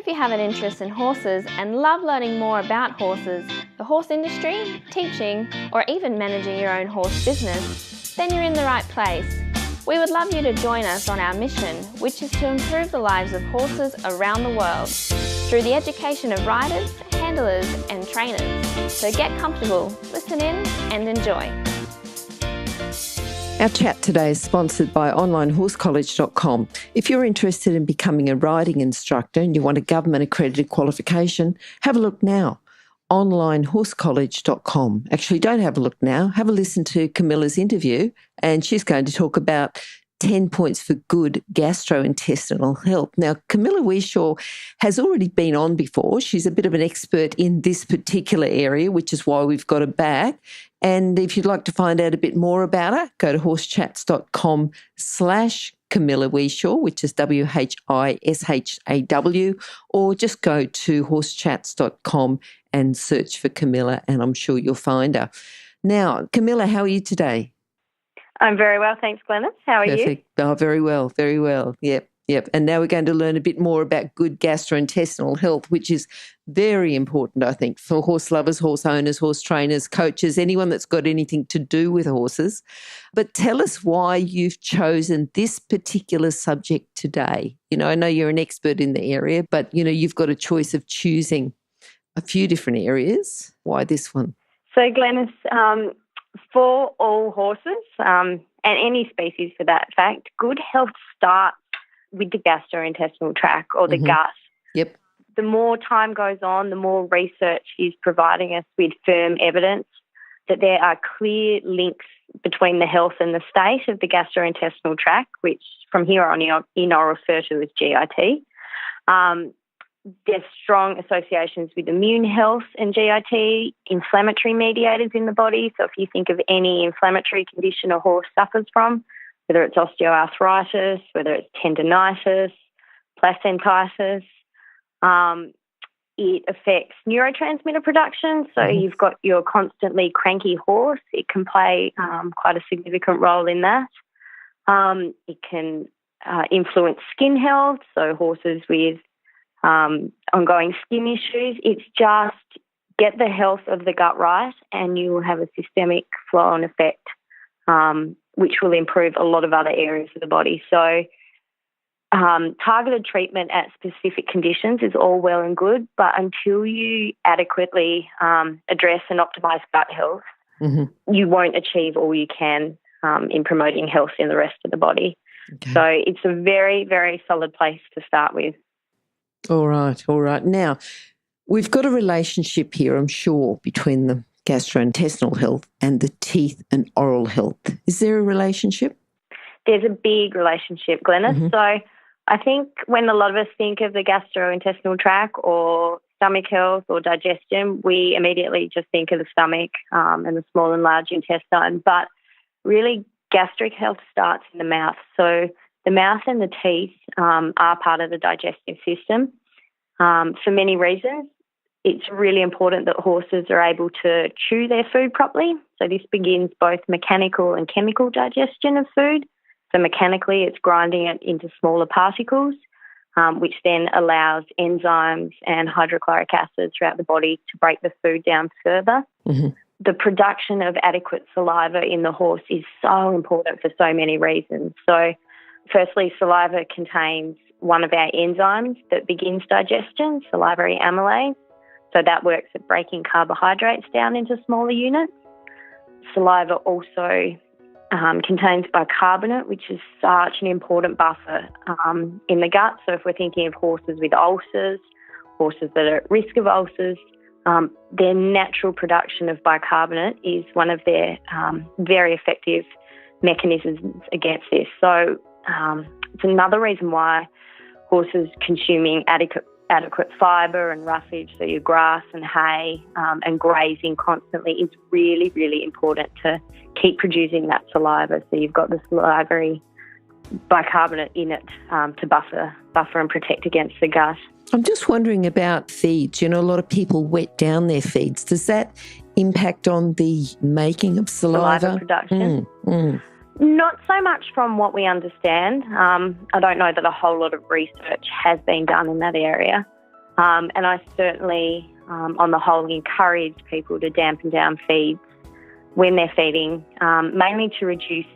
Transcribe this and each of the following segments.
If you have an interest in horses and love learning more about horses, the horse industry, teaching, or even managing your own horse business, then you're in the right place. We would love you to join us on our mission, which is to improve the lives of horses around the world through the education of riders, handlers, and trainers. So get comfortable, listen in, and enjoy. Our chat today is sponsored by onlinehorsecollege.com. If you're interested in becoming a riding instructor and you want a government-accredited qualification, have a look now. onlinehorsecollege.com. Actually, don't have a look now. Have a listen to Camilla's interview, and she's going to talk about 10 points for good gastrointestinal health. Now, Camilla Whishaw has already been on before. She's a bit of an expert in this particular area, which is why we've got her back. And if you'd like to find out a bit more about her, go to horsechats.com/Camilla Whishaw, which is WHISHAW, or just go to horsechats.com and search for Camilla, and I'm sure you'll find her. Now, Camilla, how are you today? I'm very well, thanks, Glenys. How are Perfect. you? Oh, very well, very well. Yep. And now we're going to learn a bit more about good gastrointestinal health, which is very important, I think, for horse lovers, horse owners, horse trainers, coaches, anyone that's got anything to do with horses. But tell us why you've chosen this particular subject today. You know, I know you're an expert in the area, but, you know, you've got a choice of choosing a few different areas. Why this one? So, Glenys, for all horses, and any species for that fact, good health starts with the gastrointestinal tract or the gut. Yep. The more time goes on, the more research is providing us with firm evidence that there are clear links between the health and the state of the gastrointestinal tract, which from here on in I'll refer to as GIT. There's strong associations with immune health and GIT, inflammatory mediators in the body. So if you think of any inflammatory condition a horse suffers from, whether it's osteoarthritis, whether it's tendinitis, placentitis, it affects neurotransmitter production. So you've got your constantly cranky horse. It can play quite a significant role in that. It can influence skin health, so horses with ongoing skin issues. It's just get the health of the gut right and you will have a systemic flow-on effect, which will improve a lot of other areas of the body. So targeted treatment at specific conditions is all well and good, but until you adequately address and optimise gut health, you won't achieve all you can in promoting health in the rest of the body. Okay. So it's a very, very solid place to start with. All right. Now, we've got a relationship here, I'm sure, between the gastrointestinal health and the teeth and oral health. Is there a relationship? There's a big relationship, Glenys. So I think when a lot of us think of the gastrointestinal tract or stomach health or digestion, we immediately just think of the stomach and the small and large intestine. But really, gastric health starts in the mouth. So the mouth and the teeth are part of the digestive system. For many reasons, it's really important that horses are able to chew their food properly. So this begins both mechanical and chemical digestion of food. So mechanically, it's grinding it into smaller particles, which then allows enzymes and hydrochloric acid throughout the body to break the food down further. The production of adequate saliva in the horse is so important for so many reasons. So firstly, saliva contains one of our enzymes that begins digestion, salivary amylase. So that works at breaking carbohydrates down into smaller units. Saliva also contains bicarbonate, which is such an important buffer in the gut. So if we're thinking of horses with ulcers, horses that are at risk of ulcers, their natural production of bicarbonate is one of their very effective mechanisms against this. So it's another reason why horses consuming adequate fibre and roughage, so your grass and hay and grazing constantly is really, really important to keep producing that saliva. So you've got the salivary bicarbonate in it to buffer and protect against the gut. I'm just wondering about feeds. You know, a lot of people wet down their feeds. Does that impact on the making of saliva? Production? Not so much from what we understand. I don't know that a whole lot of research has been done in that area. And I certainly, on the whole, encourage people to dampen down feeds when they're feeding, mainly to reduce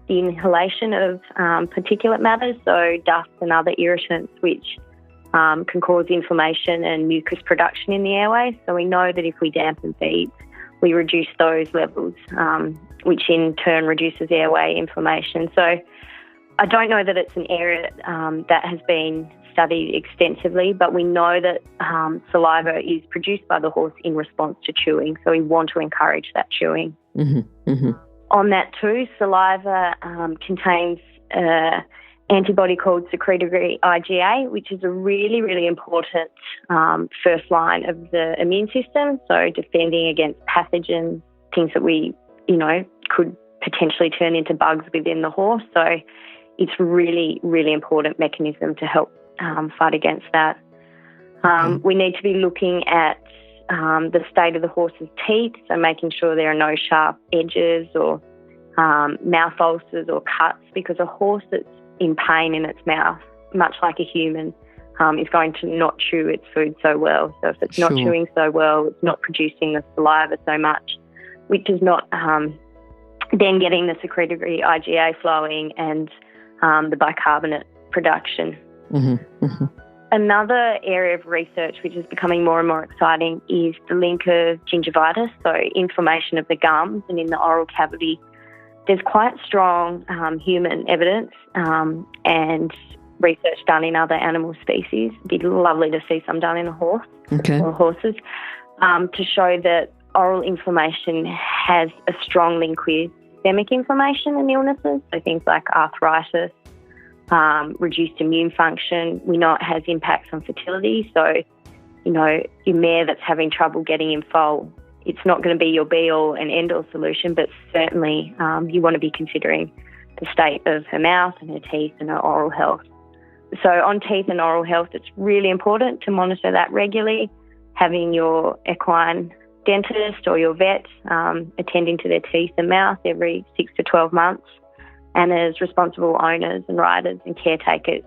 the inhalation of particulate matters, so dust and other irritants, which can cause inflammation and mucus production in the airway. So we know that if we dampen feeds, we reduce those levels, which in turn reduces airway inflammation. So I don't know that it's an area that has been studied extensively, but we know that saliva is produced by the horse in response to chewing, so we want to encourage that chewing. Mm-hmm. Mm-hmm. On that too, saliva contains antibody called secretory IgA, which is a really, really important first line of the immune system, so defending against pathogens, things that we, could potentially turn into bugs within the horse. So it's really, really important mechanism to help fight against that. We need to be looking at the state of the horse's teeth, so making sure there are no sharp edges or mouth ulcers or cuts, because a horse that's in pain in its mouth, much like a human, is going to not chew its food so well. So if it's not chewing so well, it's not producing the saliva so much, which is not then getting the secretory IgA flowing and the bicarbonate production. Mm-hmm. Mm-hmm. Another area of research which is becoming more and more exciting is the link of gingivitis, so inflammation of the gums and in the oral cavity. There's quite strong human evidence and research done in other animal species. It'd be lovely to see some done in a horse or horses to show that oral inflammation has a strong link with systemic inflammation and illnesses, so things like arthritis, reduced immune function. We know it has impacts on fertility. So, your mare that's having trouble getting in foal, it's not going to be your be-all and end-all solution, but certainly you want to be considering the state of her mouth and her teeth and her oral health. So on teeth and oral health, it's really important to monitor that regularly, having your equine dentist or your vet attending to their teeth and mouth every 6 to 12 months. And as responsible owners and riders and caretakers,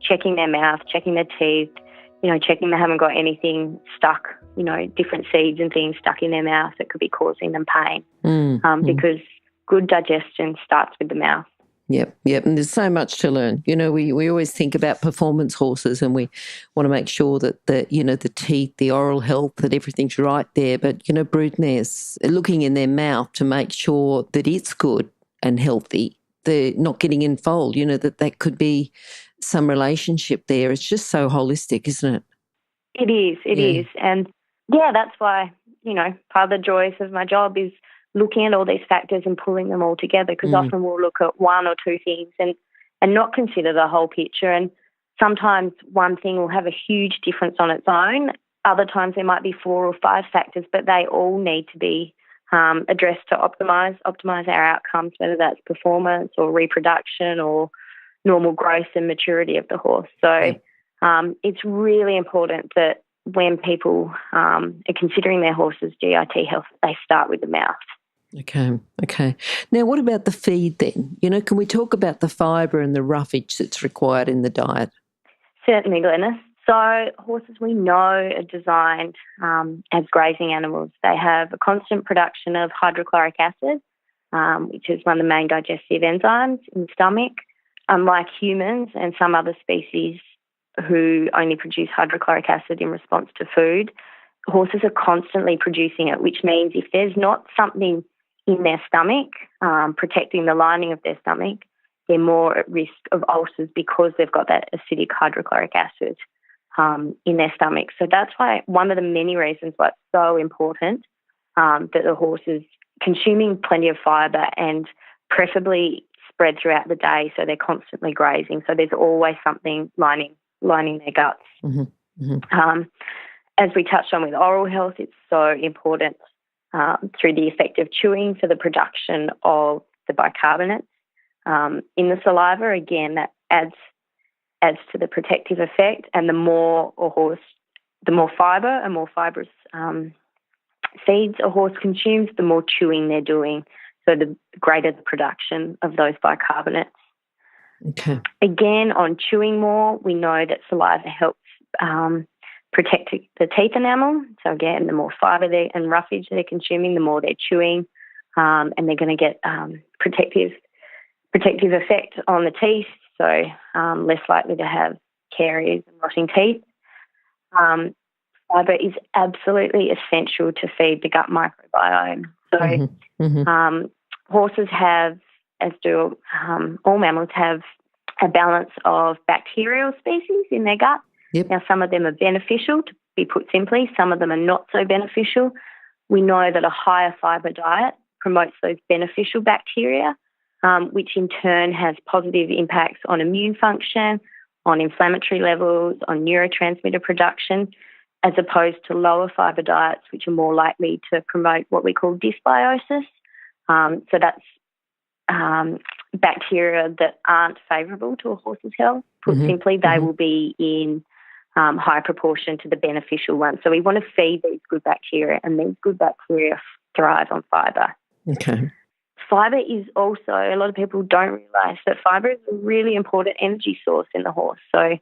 checking their mouth, checking their teeth, checking they haven't got anything stuck, different seeds and things stuck in their mouth that could be causing them pain. Because good digestion starts with the mouth. Yep. And there's so much to learn. We always think about performance horses and we want to make sure that the teeth, the oral health, that everything's right there. But, broodmares, looking in their mouth to make sure that it's good and healthy, they're not getting in foal, that could be some relationship there. It's just so holistic, isn't it? It is. And, that's why, part of the joys of my job is looking at all these factors and pulling them all together, because often we'll look at one or two things and not consider the whole picture. And sometimes one thing will have a huge difference on its own. Other times there might be 4 or 5 factors, but they all need to be addressed to optimise our outcomes, whether that's performance or reproduction or normal growth and maturity of the horse. So it's really important that when people are considering their horse's GIT health, they start with the mouth. Okay. Now, what about the feed then? Can we talk about the fibre and the roughage that's required in the diet? Certainly, Glenys. So horses we know are designed as grazing animals. They have a constant production of hydrochloric acid, which is one of the main digestive enzymes in the stomach. Unlike humans and some other species who only produce hydrochloric acid in response to food, horses are constantly producing it, which means if there's not something in their stomach protecting the lining of their stomach, they're more at risk of ulcers because they've got that acidic hydrochloric acid in their stomach. So that's why one of the many reasons why it's so important that the horse is consuming plenty of fibre and preferably spread throughout the day, so they're constantly grazing. So there's always something lining their guts. As we touched on with oral health, it's so important through the effect of chewing for the production of the bicarbonates in the saliva. Again, that adds to the protective effect, and the more fibre and more fibrous feeds a horse consumes, the more chewing they're doing, so the greater the production of those bicarbonates. Okay. Again, on chewing more, we know that saliva helps protect the teeth enamel. So again, the more fibre and roughage they're consuming, the more they're chewing, and they're going to get protective effect on the teeth, so less likely to have caries and rotting teeth. Fibre is absolutely essential to feed the gut microbiome. So horses have, as do all mammals, have a balance of bacterial species in their gut. Yep. Now, some of them are beneficial, to be put simply. Some of them are not so beneficial. We know that a higher fibre diet promotes those beneficial bacteria, which in turn has positive impacts on immune function, on inflammatory levels, on neurotransmitter production, as opposed to lower fibre diets, which are more likely to promote what we call dysbiosis. So that's bacteria that aren't favourable to a horse's health. Put simply, they will be in high proportion to the beneficial ones. So we want to feed these good bacteria, and these good bacteria thrive on fibre. Okay. Fibre is also, a lot of people don't realise that fibre is a really important energy source in the horse. So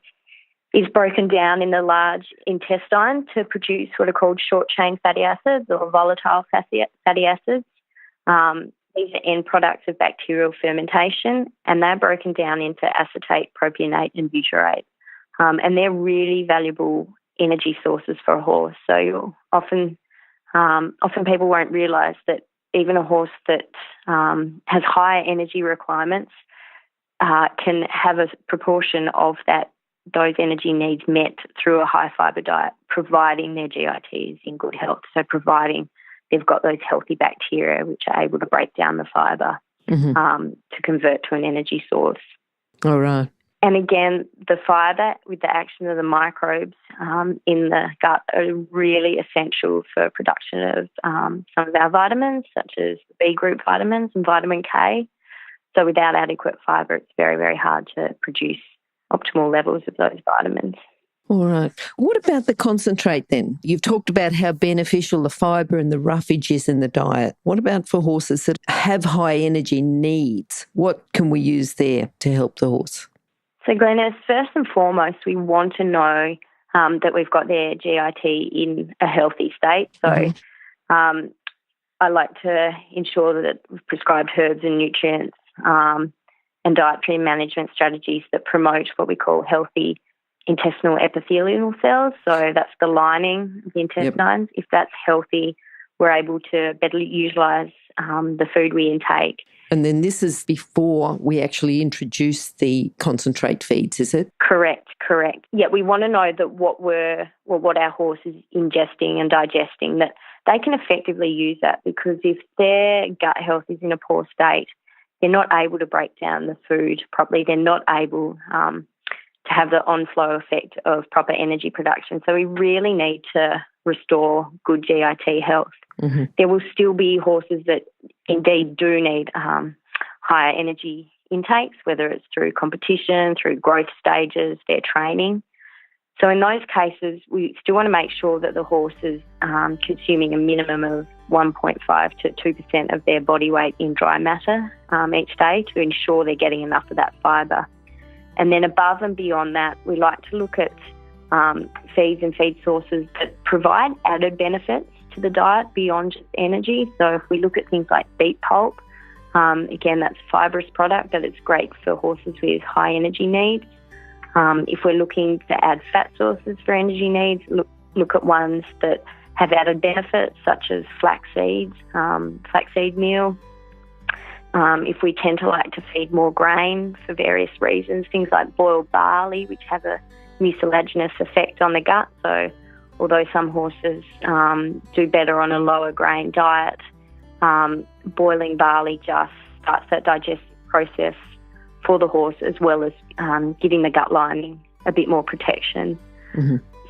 it's broken down in the large intestine to produce what are called short-chain fatty acids or volatile fatty acids. These are end products of bacterial fermentation, and they're broken down into acetate, propionate, and butyrate. And they're really valuable energy sources for a horse. So often people won't realise that even a horse that has higher energy requirements can have a proportion of those energy needs met through a high fibre diet, providing their GIT is in good health. So providing they've got those healthy bacteria which are able to break down the fibre to convert to an energy source. All right. And again, the fibre with the action of the microbes in the gut are really essential for production of some of our vitamins, such as the B group vitamins and vitamin K. So without adequate fibre, it's very, very hard to produce optimal levels of those vitamins. All right. What about the concentrate then? You've talked about how beneficial the fibre and the roughage is in the diet. What about for horses that have high energy needs? What can we use there to help the horse? So, Glenys, first and foremost, we want to know that we've got their GIT in a healthy state. So I like to ensure that we've prescribed herbs and nutrients and dietary management strategies that promote what we call healthy intestinal epithelial cells. So that's the lining of the intestines. If that's healthy, we're able to better utilise the food we intake. And then this is before we actually introduce the concentrate feeds, is it? Correct. Yeah, we want to know that what our horse is ingesting and digesting, that they can effectively use that, because if their gut health is in a poor state, they're not able to break down the food properly. They're not able to have the on-flow effect of proper energy production. So we really need to restore good GIT health. There will still be horses that indeed do need higher energy intakes, whether it's through competition, through growth stages, their training. So in those cases, we still want to make sure that the horse is consuming a minimum of 1.5 to 2% of their body weight in dry matter each day to ensure they're getting enough of that fibre. And then above and beyond that, we like to look at feeds and feed sources that provide added benefits to the diet beyond just energy. So if we look at things like beet pulp, again, that's a fibrous product that it's great for horses with high energy needs. If we're looking to add fat sources for energy needs, look at ones that have added benefits, such as flaxseed meal. If we tend to like to feed more grain for various reasons, things like boiled barley, which have a mucilaginous effect on the gut. So although some horses do better on a lower grain diet, boiling barley just starts that digestive process for the horse, as well as giving the gut lining a bit more protection.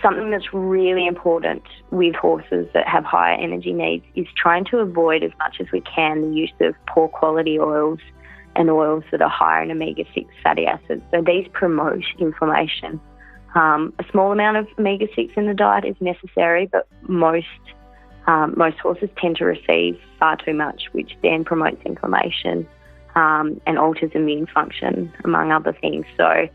Something that's really important with horses that have higher energy needs is trying to avoid as much as we can the use of poor quality oils and oils that are higher in omega-6 fatty acids. So these promote inflammation. A small amount of omega-6 in the diet is necessary, but most horses tend to receive far too much, which then promotes inflammation and alters immune function, among other things. So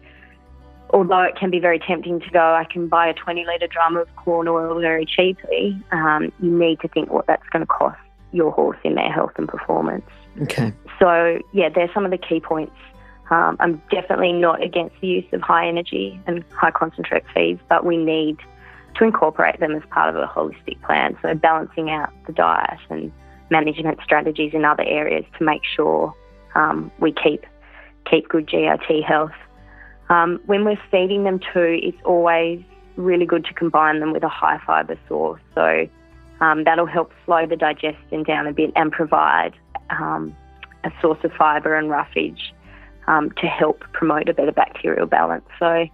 although it can be very tempting to go, I can buy a 20-litre drum of corn oil very cheaply, you need to think what that's going to cost your horse in their health and performance. Okay. So, yeah, there's some of the key points. I'm definitely not against the use of high energy and high concentrate feeds, but we need to incorporate them as part of a holistic plan. So balancing out the diet and management strategies in other areas to make sure we keep good GRT health. When we're feeding them too, it's always really good to combine them with a high fibre source. So that'll help slow the digestion down a bit and provide a source of fibre and roughage to help promote a better bacterial balance. So,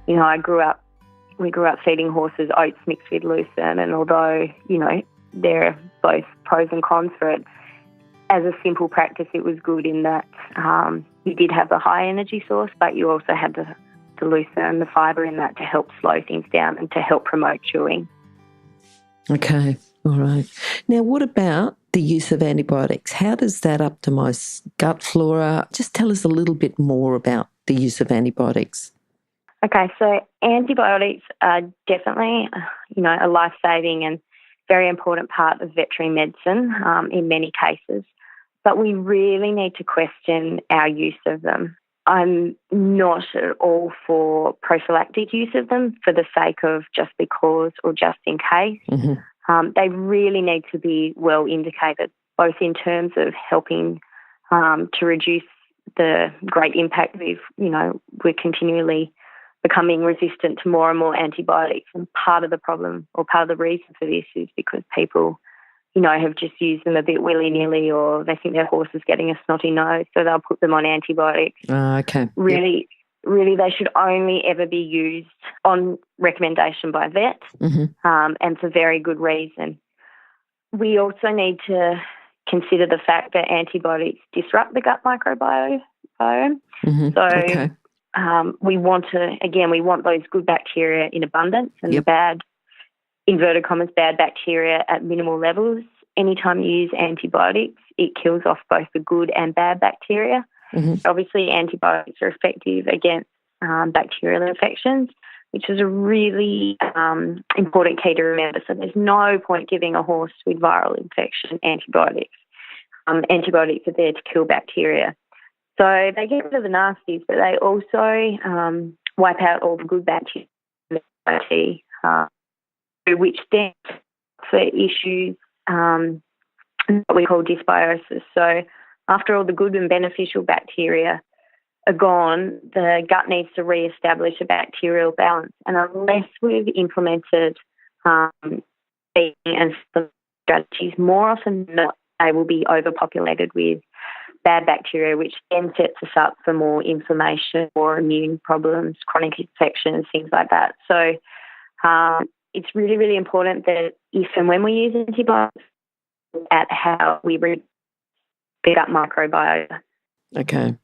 we grew up feeding horses oats mixed with lucerne, and although, there are both pros and cons for it, as a simple practice, it was good in that you did have the high energy source, but you also had the lucerne, the fibre in that to help slow things down and to help promote chewing. Okay, all right. Now, what about the use of antibiotics? How does that optimise gut flora? Just tell us a little bit more about the use of antibiotics. Okay, so antibiotics are definitely, a life-saving and very important part of veterinary medicine in many cases, but we really need to question our use of them. I'm not at all for prophylactic use of them for the sake of just because or just in case. Mm-hmm. They really need to be well indicated, both in terms of helping to reduce the great impact we're continually becoming resistant to more and more antibiotics. And part of the problem or part of the reason for this is because people, have just used them a bit willy-nilly, or they think their horse is getting a snotty nose, so they'll put them on antibiotics. Okay. Really, they should only ever be used on recommendation by vet, and for very good reason. We also need to consider the fact that antibiotics disrupt the gut microbiome. Mm-hmm. So okay. We want those good bacteria in abundance and the bad, inverted commas, bad bacteria at minimal levels. Anytime you use antibiotics, it kills off both the good and bad bacteria. Mm-hmm. Obviously, antibiotics are effective against bacterial infections, which is a really important key to remember. So there's no point giving a horse with viral infection antibiotics. Antibiotics are there to kill bacteria. So they get rid of the nasties, but they also wipe out all the good bacteria, which then for issues what we call dysbiosis. So after all the good and beneficial bacteria are gone, the gut needs to re-establish a bacterial balance. And unless we've implemented feeding and strategies, more often than not, they will be overpopulated with bad bacteria, which then sets us up for more inflammation, more immune problems, chronic infections, things like that. So it's really, really important that if and when we use antibiotics, at how we read the gut microbiome. Okay.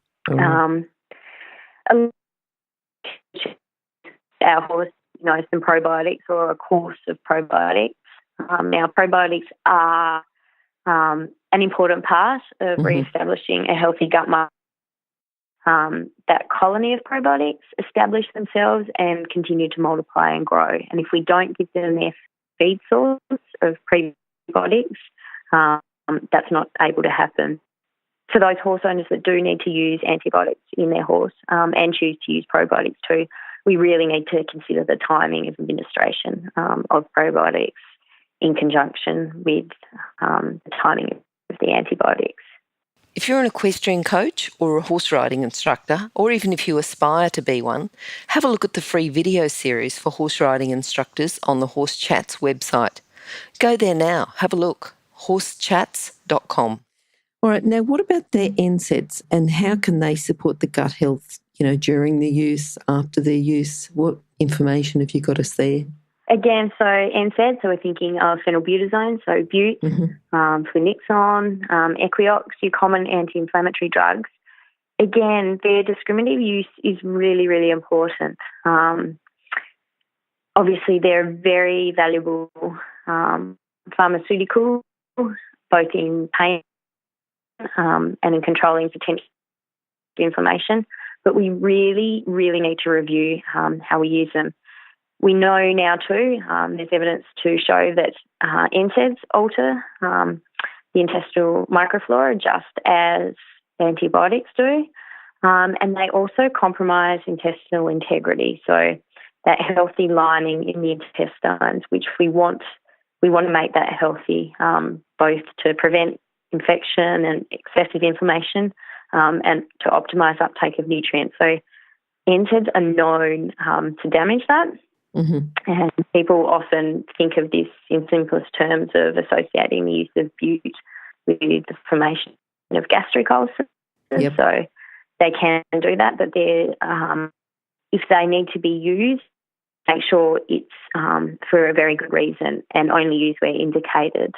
Our horse knows some probiotics or a course of probiotics. Now, probiotics are an important part of re-establishing a healthy gut microbiome. That colony of probiotics establish themselves and continue to multiply and grow. And if we don't give them their feed source of prebiotics, that's not able to happen. For those horse owners that do need to use antibiotics in their horse and choose to use probiotics too, we really need to consider the timing of administration of probiotics in conjunction with the timing of the antibiotics. If you're an equestrian coach or a horse riding instructor, or even if you aspire to be one, have a look at the free video series for horse riding instructors on the Horse Chats website. Go there now, have a look, horsechats.com. All right, now what about their NSAIDs and how can they support the gut health, during the use, after their use? What information have you got us there? Again, so NSAIDs, so we're thinking of phenylbutazone, so bute, flunixon, Equiox, your common anti-inflammatory drugs. Again, their discriminative use is really, really important. Obviously, they're very valuable pharmaceutical, both in pain and in controlling potential inflammation. but we really, really need to review how we use them. We know now too, there's evidence to show that NSAIDs alter the intestinal microflora just as antibiotics do, and they also compromise intestinal integrity. So that healthy lining in the intestines, which we want to make that healthy, both to prevent infection and excessive inflammation, and to optimise uptake of nutrients. So NSAIDs are known to damage that. Mm-hmm. And people often think of this in simplest terms of associating the use of bute with the formation of gastric ulcers. Yep. So they can do that, but if they need to be used, make sure it's for a very good reason and only use where indicated.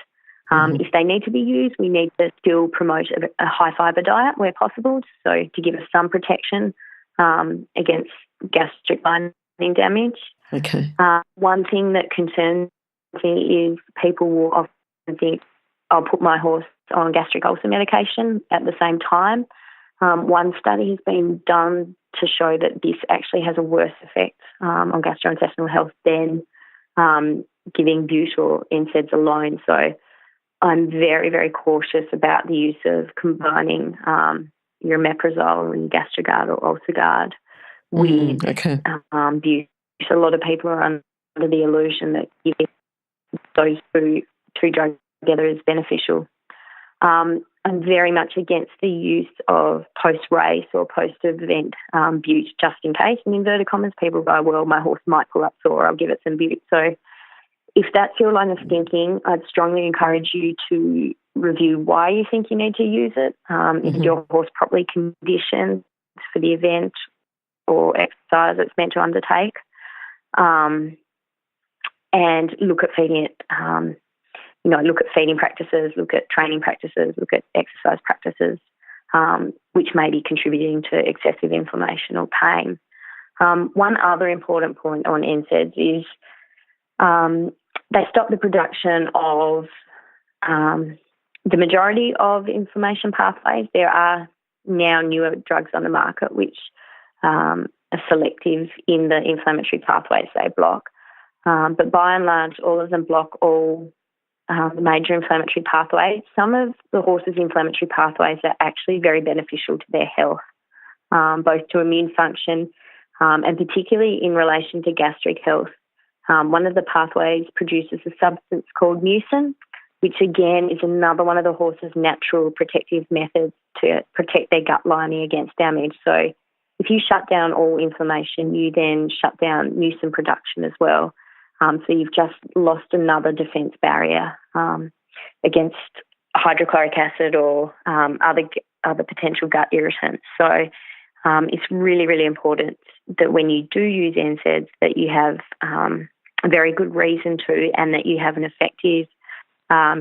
If they need to be used, we need to still promote a high-fibre diet where possible, so to give us some protection against gastric lining damage. Okay. One thing that concerns me is people will often think, I'll put my horse on gastric ulcer medication at the same time. One study has been done to show that this actually has a worse effect on gastrointestinal health than giving bute or NSAIDs alone. So I'm very, very cautious about the use of combining your omeprazole and Gastrogard or Ulcegard with bute. A lot of people are under the illusion that giving those two drugs together is beneficial. I'm very much against the use of post-race or post-event bute just in case. In inverted commas, people go, well, my horse might pull up sore, I'll give it some bute. So if that's your line of thinking, I'd strongly encourage you to review why you think you need to use it. Is your horse properly conditioned for the event or exercise it's meant to undertake? And look at feeding it, look at feeding practices, look at training practices, look at exercise practices, which may be contributing to excessive inflammation or pain. One other important point on NSAIDs is they stop the production of the majority of inflammation pathways. There are now newer drugs on the market which are selective in the inflammatory pathways they block. But by and large, all of them block all the major inflammatory pathways. Some of the horse's inflammatory pathways are actually very beneficial to their health, both to immune function and particularly in relation to gastric health. One of the pathways produces a substance called mucin, which again is another one of the horse's natural protective methods to protect their gut lining against damage. So if you shut down all inflammation, you then shut down mucin production as well. So you've just lost another defence barrier against hydrochloric acid or other potential gut irritants. So it's really, really important that when you do use NSAIDs that you have a very good reason to, and that you have an effective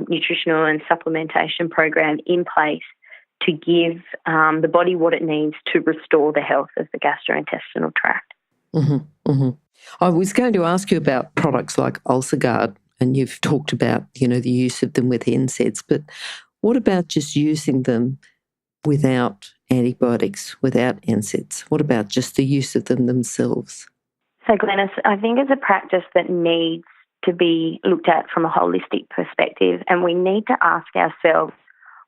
nutritional and supplementation program in place to give the body what it needs to restore the health of the gastrointestinal tract. Mm-hmm, mm-hmm. I was going to ask you about products like Ulcegard, and you've talked about, the use of them with NSAIDs, but what about just using them without antibiotics, without NSAIDs? What about just the use of them themselves? So, Glenys, I think it's a practice that needs to be looked at from a holistic perspective, and we need to ask ourselves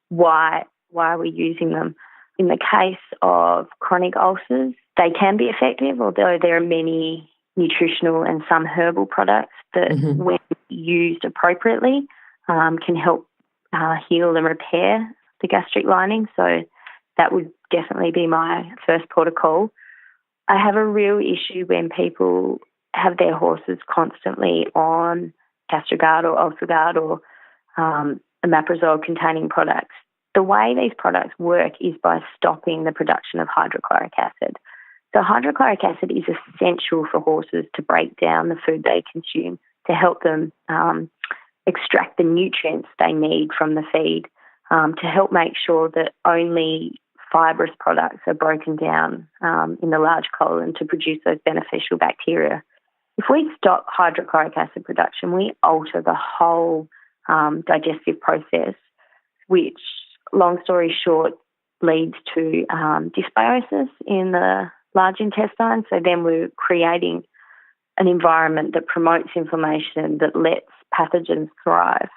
why are we using them. In the case of chronic ulcers, they can be effective, although there are many nutritional and some herbal products that, when used appropriately, can help heal and repair the gastric lining. So that would definitely be my first port of call. I have a real issue when people have their horses constantly on Gastrogard or Ulcegard or omeprazole-containing products. The way these products work is by stopping the production of hydrochloric acid. So hydrochloric acid is essential for horses to break down the food they consume, to help them extract the nutrients they need from the feed, to help make sure that only fibrous products are broken down in the large colon to produce those beneficial bacteria. If we stop hydrochloric acid production, we alter the whole digestive process, which, long story short, leads to dysbiosis in the large intestine. So then we're creating an environment that promotes inflammation, that lets pathogens thrive.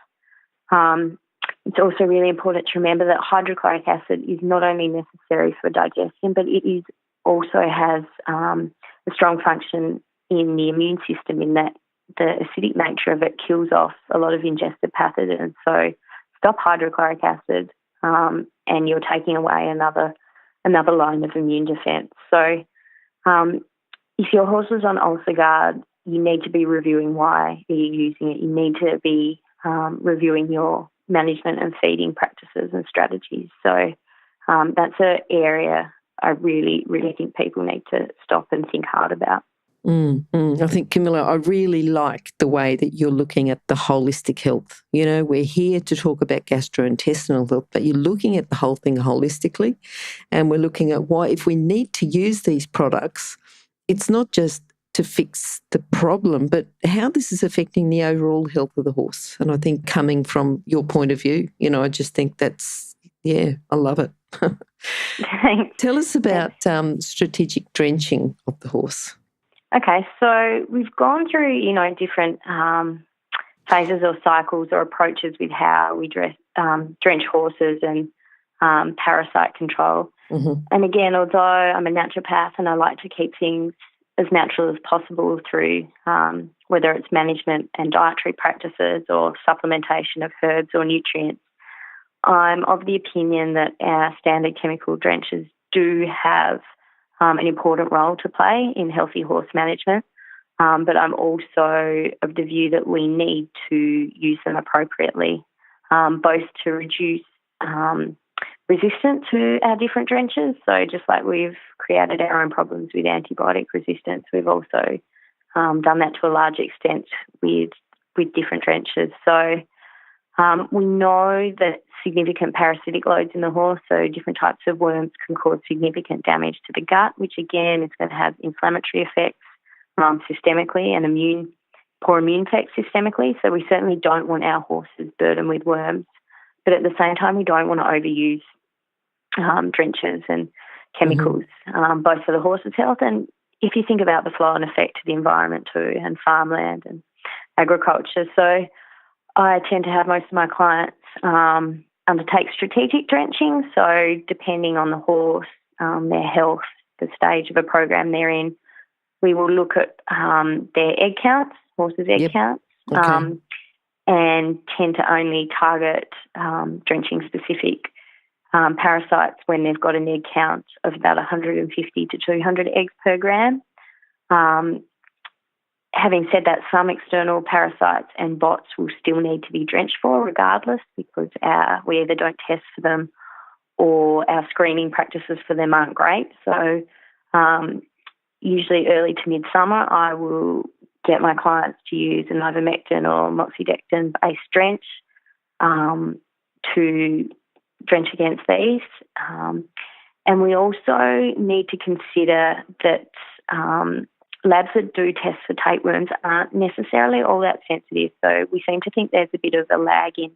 It's also really important to remember that hydrochloric acid is not only necessary for digestion, but it is also has a strong function in the immune system, in that the acidic nature of it kills off a lot of ingested pathogens. So stop hydrochloric acid and you're taking away another line of immune defence. So if your horse is on ulcer guard, you need to be reviewing why you're using it. You need to be reviewing your management and feeding practices and strategies. So that's an area I really, really think people need to stop and think hard about. I think, Camilla, I really like the way that you're looking at the holistic health. You know, we're here to talk about gastrointestinal health, but you're looking at the whole thing holistically, and we're looking at why, if we need to use these products, it's not just to fix the problem, but how this is affecting the overall health of the horse. And I think coming from your point of view, you know, I just think that's, yeah, I love it. Thanks. Tell us about strategic drenching of the horse. Okay, so we've gone through, you know, different phases or cycles or approaches with how we drench horses and parasite control. Mm-hmm. And again, although I'm a naturopath and I like to keep things as natural as possible through whether it's management and dietary practices or supplementation of herbs or nutrients, I'm of the opinion that our standard chemical drenches do have an important role to play in healthy horse management, but I'm also of the view that we need to use them appropriately, both to reduce resistance to our different drenches. So just like we've created our own problems with antibiotic resistance, we've also done that to a large extent with different drenches. So we know that significant parasitic loads in the horse, so different types of worms, can cause significant damage to the gut, which again is going to have inflammatory effects systemically and poor immune effects systemically. So we certainly don't want our horses burdened with worms, but at the same time we don't want to overuse drenches and chemicals, both for the horse's health and if you think about the flow and effect to the environment too, and farmland and agriculture. So I tend to have most of my clients undertake strategic drenching. So depending on the horse, their health, the stage of a program they're in, we will look at their egg counts, horses' egg counts, and tend to only target drenching specific parasites when they've got an egg count of about 150 to 200 eggs per gram. Having said that, some external parasites and bots will still need to be drenched for regardless, because we either don't test for them or our screening practices for them aren't great. So usually early to midsummer, I will get my clients to use an ivermectin or moxidectin-based drench to drench against these. And we also need to consider that labs that do test for tapeworms aren't necessarily all that sensitive. So we seem to think there's a bit of a lag in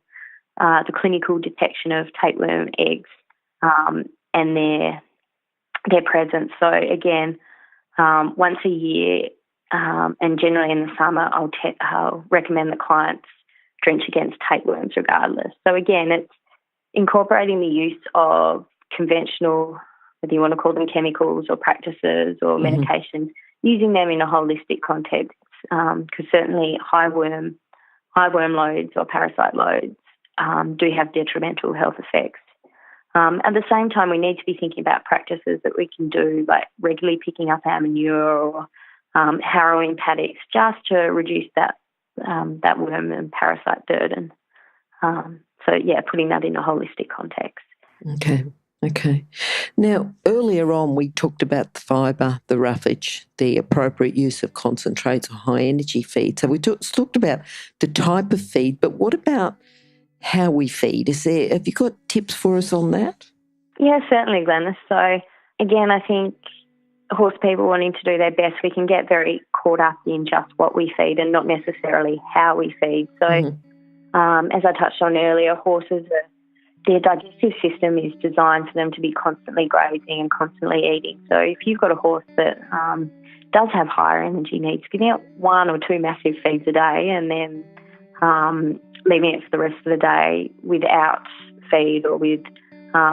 the clinical detection of tapeworm eggs and their presence. So again, once a year and generally in the summer, I'll recommend the clients drench against tapeworms regardless. So again, it's incorporating the use of conventional, whether you want to call them chemicals or practices or medications, using them in a holistic context, because certainly high worm loads or parasite loads do have detrimental health effects. At the same time, we need to be thinking about practices that we can do, like regularly picking up our manure or harrowing paddocks, just to reduce that worm and parasite burden. So, yeah, putting that in a holistic context. Okay. Now, earlier on, we talked about the fibre, the roughage, the appropriate use of concentrates or high-energy feed. So we talked about the type of feed, but what about how we feed? Have you got tips for us on that? Yeah, certainly, Glenys. So, again, I think horse people wanting to do their best, we can get very caught up in just what we feed and not necessarily how we feed. So, as I touched on earlier, horses are their digestive system is designed for them to be constantly grazing and constantly eating. So if you've got a horse that does have higher energy needs, giving it 1 or 2 massive feeds a day and then leaving it for the rest of the day without feed or with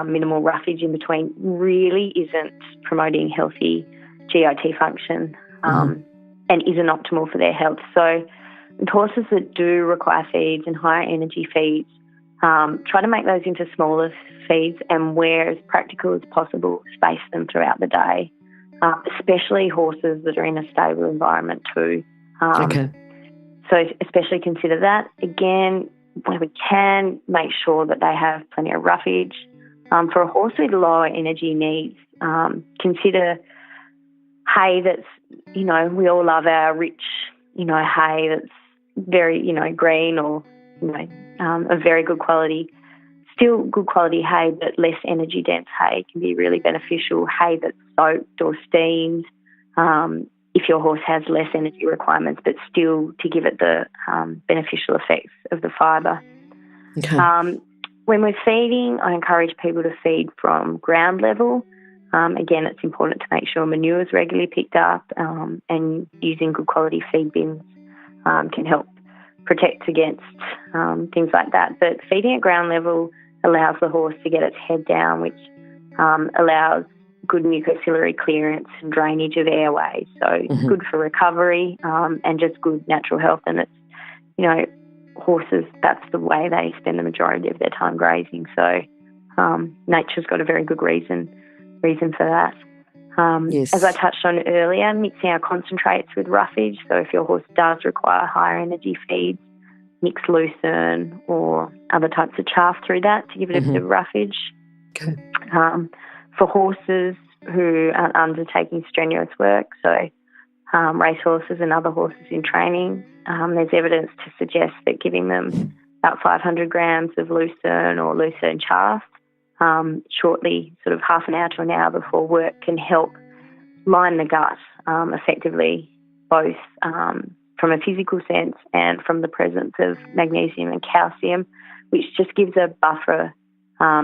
minimal roughage in between really isn't promoting healthy GIT function and isn't optimal for their health. So with horses that do require feeds and higher energy feeds, try to make those into smaller feeds and where as practical as possible, space them throughout the day, especially horses that are in a stable environment too. So especially consider that. Again, when we can, make sure that they have plenty of roughage. For a horse with lower energy needs, consider hay that's, we all love our rich, hay that's very, green or, of very good quality. Still good quality hay, but less energy dense hay can be really beneficial. Hay that's soaked or steamed, if your horse has less energy requirements, but still to give it the beneficial effects of the fibre. Okay. When we're feeding, I encourage people to feed from ground level. Again, it's important to make sure manure is regularly picked up and using good quality feed bins can help protect against things like that. But feeding at ground level allows the horse to get its head down, which allows good mucociliary clearance and drainage of airways. So it's good for recovery and just good natural health. And it's, horses, that's the way they spend the majority of their time grazing. So nature's got a very good reason for that. Yes. As I touched on earlier, mixing our concentrates with roughage. So if your horse does require higher energy feeds, mix lucerne or other types of chaff through that to give it a bit of roughage. Okay. For horses who are undertaking strenuous work, so race horses and other horses in training, there's evidence to suggest that giving them about 500 grams of lucerne or lucerne chaff shortly, sort of half an hour to an hour before work, can help line the gut effectively, both from a physical sense and from the presence of magnesium and calcium, which just gives a buffer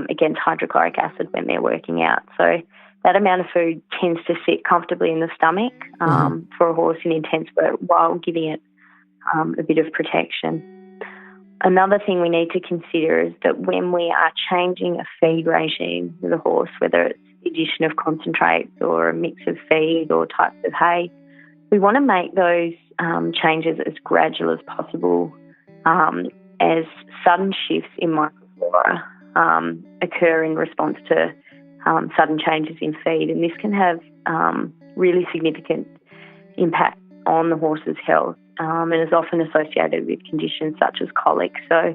against hydrochloric acid when they're working out. So that amount of food tends to sit comfortably in the stomach for a horse in intense work while giving it a bit of protection. Another thing we need to consider is that when we are changing a feed regime with a horse, whether it's the addition of concentrates or a mix of feed or types of hay, we want to make those changes as gradual as possible, as sudden shifts in microflora occur in response to sudden changes in feed, and this can have really significant impact on the horse's health and is often associated with conditions such as colic. So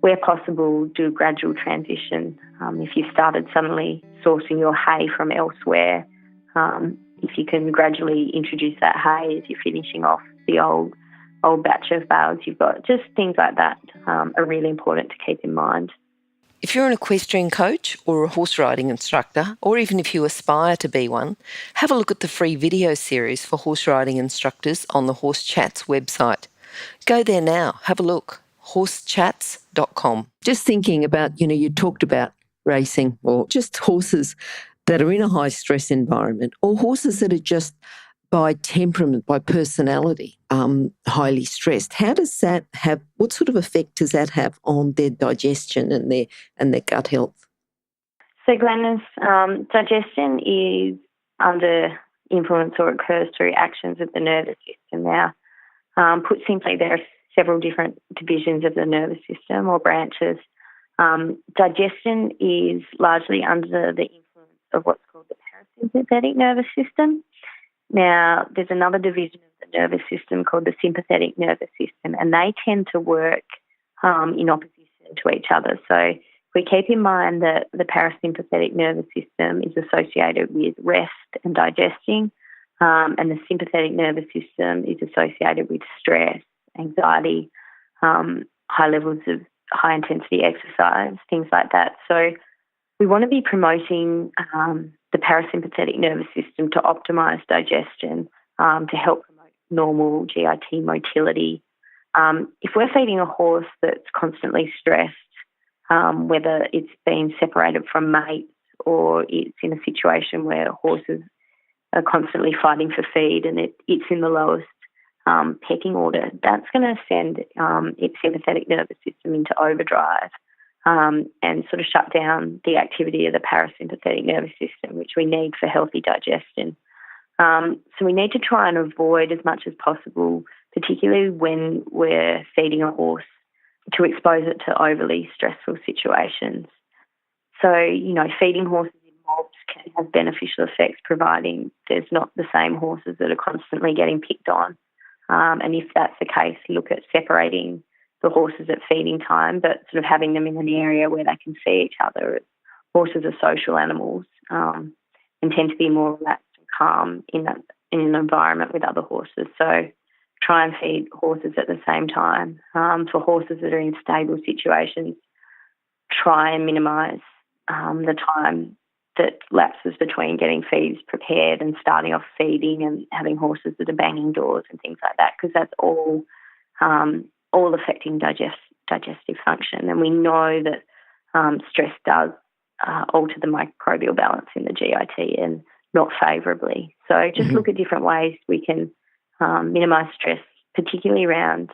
where possible, do a gradual transition. If you've started suddenly sourcing your hay from elsewhere, if you can gradually introduce that hay as you're finishing off the old batch of bales you've got, just things like that are really important to keep in mind. If you're an equestrian coach or a horse riding instructor, or even if you aspire to be one, have a look at the free video series for horse riding instructors on the Horse Chats website. Go there now, have a look, horsechats.com. Just thinking about, you talked about racing or just horses that are in a high stress environment or horses that are just by temperament, by personality, highly stressed. How does that have, what sort of effect does that have on their digestion and their gut health? So Glenys, digestion is under influence or occurs through actions of the nervous system. Now, put simply, there are several different divisions of the nervous system or branches. Digestion is largely under the influence of what's called the parasympathetic nervous system. Now, there's another division of the nervous system called the sympathetic nervous system, and they tend to work in opposition to each other. So we keep in mind that the parasympathetic nervous system is associated with rest and digesting, and the sympathetic nervous system is associated with stress, anxiety, high levels of high-intensity exercise, things like that. So we want to be promoting the parasympathetic nervous system to optimise digestion, to help promote normal GIT motility. If we're feeding a horse that's constantly stressed, whether it's been separated from mates or it's in a situation where horses are constantly fighting for feed and it's in the lowest pecking order, that's going to send its sympathetic nervous system into overdrive and sort of shut down the activity of the parasympathetic nervous system, which we need for healthy digestion. So we need to try and avoid as much as possible, particularly when we're feeding a horse, to expose it to overly stressful situations. So, feeding horses in mobs can have beneficial effects, providing there's not the same horses that are constantly getting picked on. And if that's the case, look at separating the horses at feeding time, but sort of having them in an area where they can see each other. Horses are social animals and tend to be more relaxed and calm in an environment with other horses. So try and feed horses at the same time. For horses that are in stable situations, try and minimise the time that lapses between getting feeds prepared and starting off feeding and having horses that are banging doors and things like that, because that's all affecting digestive function. And we know that stress does alter the microbial balance in the GIT and not favourably. So just look at different ways we can minimise stress, particularly around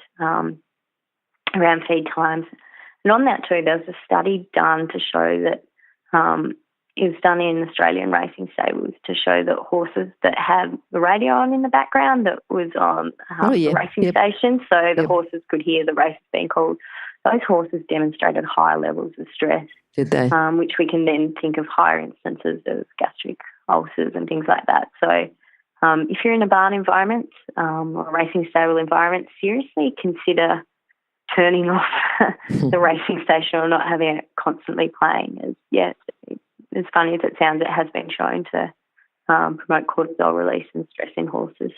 feed times. And on that too, there was a study done to show that it was done in Australian racing stables to show that horses that had the radio on in the background that was on the racing station, so the horses could hear the races being called, those horses demonstrated higher levels of stress. Did they? Which we can then think of higher instances of gastric ulcers and things like that. So if you're in a barn environment or a racing stable environment, seriously consider turning off the racing station or not having it constantly playing. As funny as it sounds, it has been shown to promote cortisol release and stress in horses.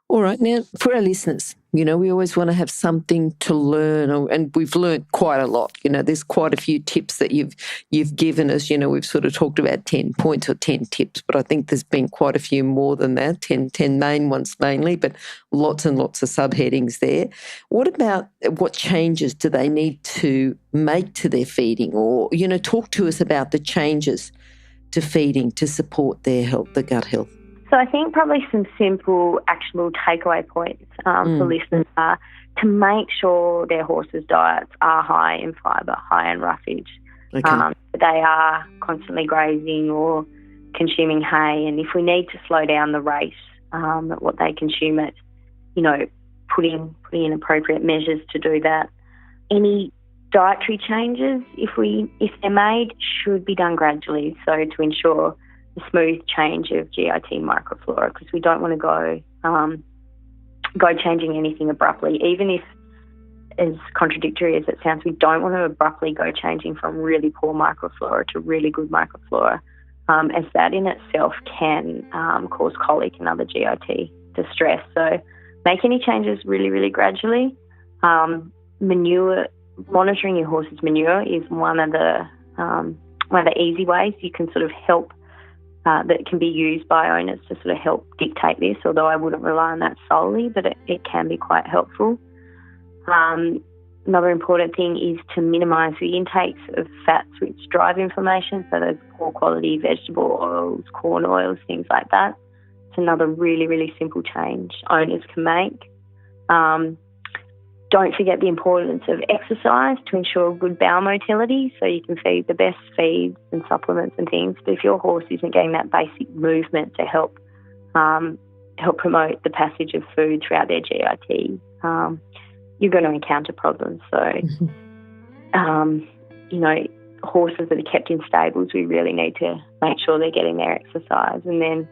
All right. Now, for our listeners, we always want to have something to learn, and we've learned quite a lot. There's quite a few tips that you've given us. We've sort of talked about 10 points or 10 tips, but I think there's been quite a few more than that, 10 main ones mainly, but lots and lots of subheadings there. What about what changes do they need to make to their feeding, or, talk to us about the changes to feeding to support their health, the gut health? So I think probably some simple, actionable takeaway points for listeners are to make sure their horses' diets are high in fibre, high in roughage. Okay. They are constantly grazing or consuming hay, and if we need to slow down the rate at what they consume it, putting in appropriate measures to do that. Any dietary changes, if they're made, should be done gradually, so to ensure the smooth change of GIT microflora, because we don't want to go changing anything abruptly. Even if, as contradictory as it sounds, we don't want to abruptly go changing from really poor microflora to really good microflora, as that in itself can cause colic and other GIT distress. So make any changes really, really gradually. Manure, monitoring your horse's manure is one of the easy ways you can sort of help. That can be used by owners to sort of help dictate this, although I wouldn't rely on that solely, but it can be quite helpful. Another important thing is to minimise the intakes of fats which drive inflammation, so those poor quality vegetable oils, corn oils, things like that. It's another really, really simple change owners can make. Don't forget the importance of exercise to ensure good bowel motility, so you can feed the best feeds and supplements and things. But if your horse isn't getting that basic movement to help promote the passage of food throughout their GIT, you're going to encounter problems. So, horses that are kept in stables, we really need to make sure they're getting their exercise. And then,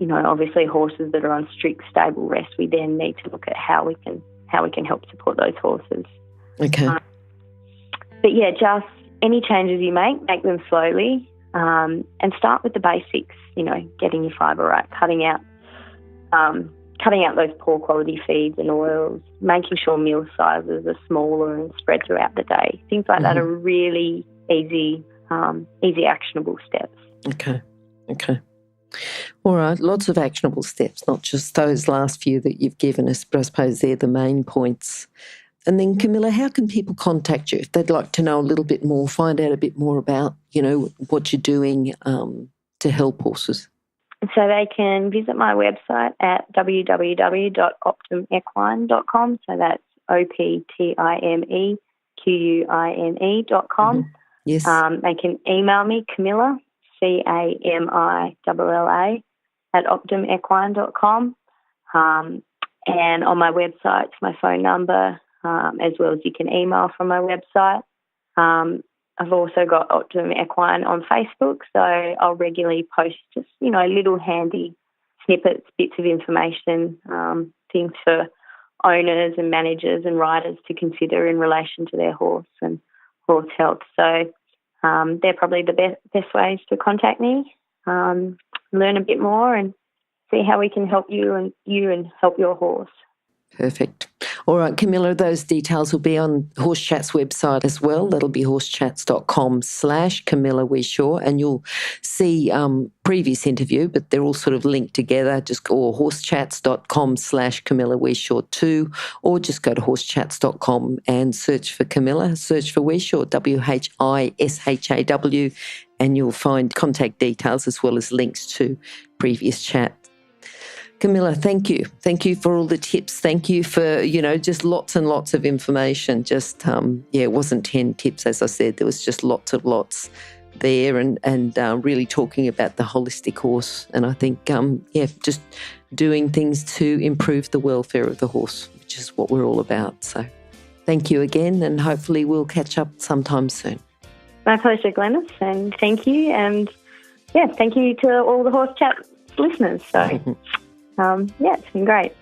obviously horses that are on strict stable rest, we then need to look at how we can help support those horses. Okay. But yeah, just any changes you make them slowly, and start with the basics. Getting your fibre right, cutting out those poor quality feeds and oils, making sure meal sizes are smaller and spread throughout the day. Things like that are really easy actionable steps. Okay. All right, lots of actionable steps, not just those last few that you've given us, but I suppose they're the main points. And then, Camilla, how can people contact you if they'd like to know a little bit more, find out a bit more about, what you're doing to help horses? So they can visit my website at www.optimequine.com. So that's optimequine.com. Mm-hmm. Yes. They can email me, Camilla, CAMILLA, at optimequine.com. And on my website, it's my phone number, as well as you can email from my website. I've also got Optimum Equine on Facebook, so I'll regularly post just, little handy snippets, bits of information, things for owners and managers and riders to consider in relation to their horse and horse health. So they're probably the best ways to contact me, learn a bit more and see how we can help you and help your horse. Perfect. All right, Camilla, those details will be on Horse Chat's website as well. That'll be horsechats.com/Camilla Whishaw, and you'll see previous interview, but they're all sort of linked together. Or horsechats.com/Camilla Whishaw 2, or just go to horsechats.com and search for Camilla, search for Whishaw, WHISHAW, and you'll find contact details as well as links to previous chat. Camilla, thank you. Thank you for all the tips. Thank you for, just lots and lots of information. Just, it wasn't 10 tips, as I said. There was just lots there and really talking about the holistic horse. And I think, just doing things to improve the welfare of the horse, which is what we're all about. So thank you again, and hopefully we'll catch up sometime soon. My pleasure, Glenys, and thank you. And, thank you to all the Horse Chat listeners. So... it's been great.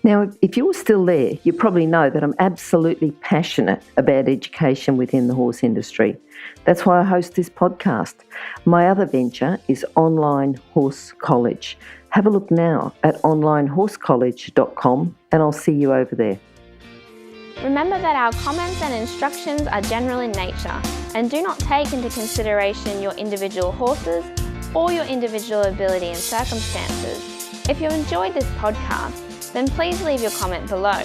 Now, if you're still there, you probably know that I'm absolutely passionate about education within the horse industry. That's why I host this podcast. My other venture is Online Horse College. Have a look now at onlinehorsecollege.com and I'll see you over there. Remember that our comments and instructions are general in nature and do not take into consideration your individual horses or your individual ability and circumstances. If you enjoyed this podcast, then please leave your comment below.